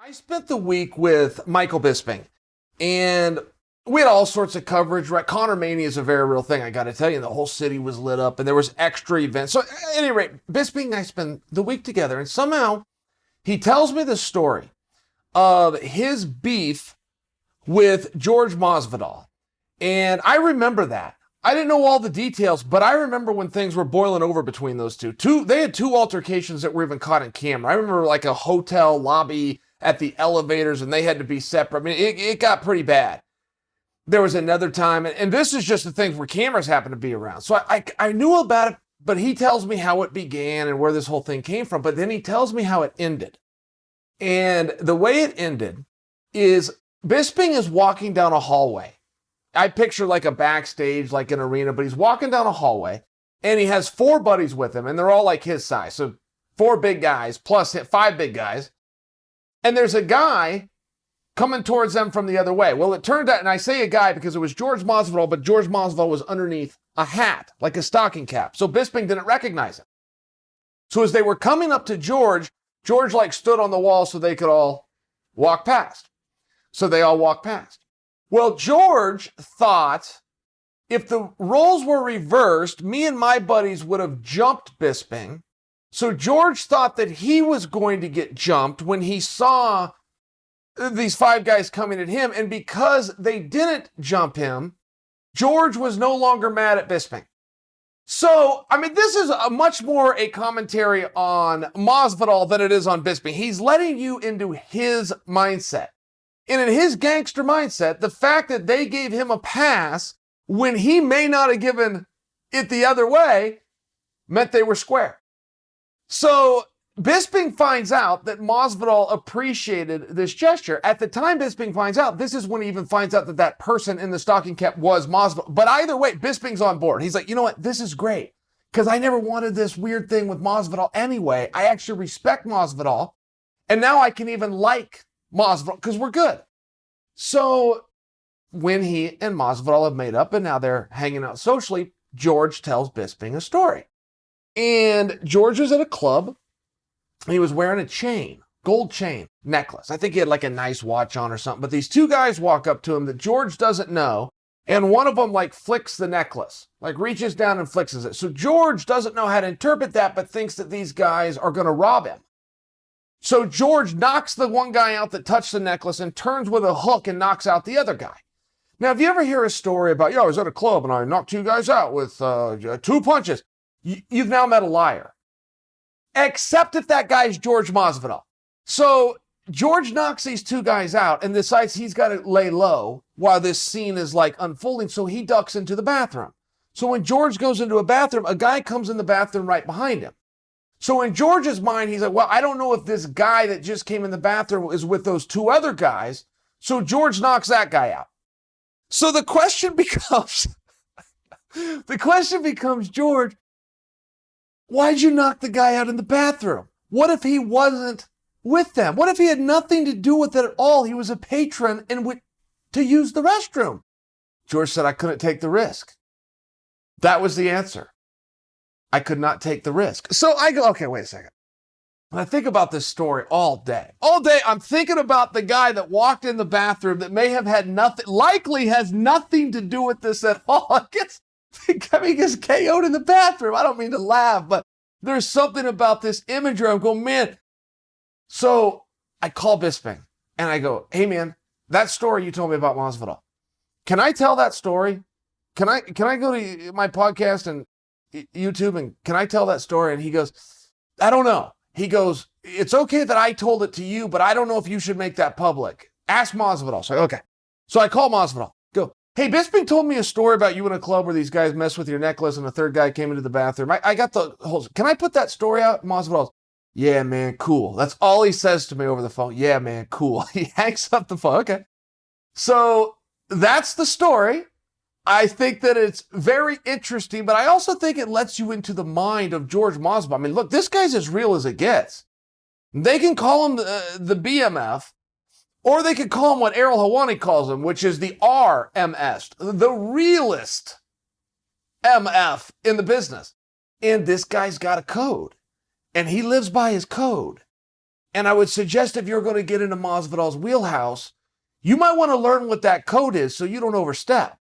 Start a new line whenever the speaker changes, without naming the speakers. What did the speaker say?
I spent the week with Michael Bisping, and we had all sorts of coverage, right? Conor mania is a very real thing, I got to tell you. The whole city was lit up, and there was extra events. So at any rate, Bisping and I spent the week together, and somehow he tells me the story of his beef with Jorge Masvidal. And I remember that. I didn't know all the details, but I remember when things were boiling over between those two. They had two altercations that were even caught in camera. I remember like a hotel lobby at the elevators, and they had to be separate. I mean, it got pretty bad. There was another time, and this is just the things where cameras happen to be around. So I knew about it, but he tells me how it began and where this whole thing came from. But then he tells me how it ended. And the way it ended is Bisping is walking down a hallway. I picture like a backstage, like an arena, but he's walking down a hallway, and he has four buddies with him, and they're all like his size. So four big guys plus five big guys. And there's a guy coming towards them from the other way. Well, it turned out, and I say a guy because it was Jorge Masvidal, but Jorge Masvidal was underneath a hat, like a stocking cap. So Bisping didn't recognize him. So as they were coming up to George like stood on the wall so they could all walk past. So they all walked past. Well, George thought if the roles were reversed, me and my buddies would have jumped Bisping. So George thought that he was going to get jumped when he saw these five guys coming at him. And because they didn't jump him, George was no longer mad at Bisping. So, I mean, this is much more a commentary on Masvidal than it is on Bisping. He's letting you into his mindset. And in his gangster mindset, the fact that they gave him a pass when he may not have given it the other way meant they were square. So Bisping finds out that Masvidal appreciated this gesture. At the time Bisping finds out, this is when he even finds out that that person in the stocking cap was Masvidal. But either way, Bisping's on board. He's like, you know what? This is great because I never wanted this weird thing with Masvidal anyway. I actually respect Masvidal. And now I can even like Masvidal because we're good. So when he and Masvidal have made up and now they're hanging out socially, George tells Bisping a story. And George was at a club. He was wearing a chain, gold chain, necklace. I think he had like a nice watch on or something. But these two guys walk up to him that George doesn't know. And one of them like flicks the necklace, like reaches down and flicks it. So George doesn't know how to interpret that, but thinks that these guys are going to rob him. So George knocks the one guy out that touched the necklace and turns with a hook and knocks out the other guy. Now, if you ever hear a story about, I was at a club and I knocked two guys out with two punches, you've now met a liar. Except if that guy's Jorge Masvidal. So George knocks these two guys out and decides he's got to lay low while this scene is like unfolding. So he ducks into the bathroom. So when George goes into a bathroom, a guy comes in the bathroom right behind him. So in George's mind, he's like, well, I don't know if this guy that just came in the bathroom is with those two other guys. So George knocks that guy out. So the question becomes, George, why'd you knock the guy out in the bathroom? What if he wasn't with them? What if he had nothing to do with it at all? He was a patron and went to use the restroom. George said, I couldn't take the risk. That was the answer. I could not take the risk. So I go, okay, wait a second. And I think about this story all day. All day, I'm thinking about the guy that walked in the bathroom that may have had nothing, likely has nothing to do with this at all. Gets KO'd in the bathroom. I don't mean to laugh, but there's something about this imagery. I'm going, man. So I call Bisping and I go, hey man, that story you told me about Masvidal, can I tell that story? Can I go to my podcast and YouTube and can I tell that story? And he goes, I don't know. He goes, it's okay that I told it to you, but I don't know if you should make that public. Ask Masvidal. So, okay. So I call Masvidal. Go, hey, Bisping told me a story about you in a club where these guys messed with your necklace and a third guy came into the bathroom. I got the whole, can I put that story out? Masvidal, yeah, man, cool. That's all he says to me over the phone. Yeah, man, cool. He hangs up the phone. Okay. So that's the story. I think that it's very interesting, but I also think it lets you into the mind of Jorge Masvidal. I mean, look, this guy's as real as it gets. They can call him the BMF, or they could call him what Errol Hawani calls him, which is the RMS, the realest MF in the business. And this guy's got a code, and he lives by his code. And I would suggest if you're going to get into Masvidal's wheelhouse, you might want to learn what that code is so you don't overstep.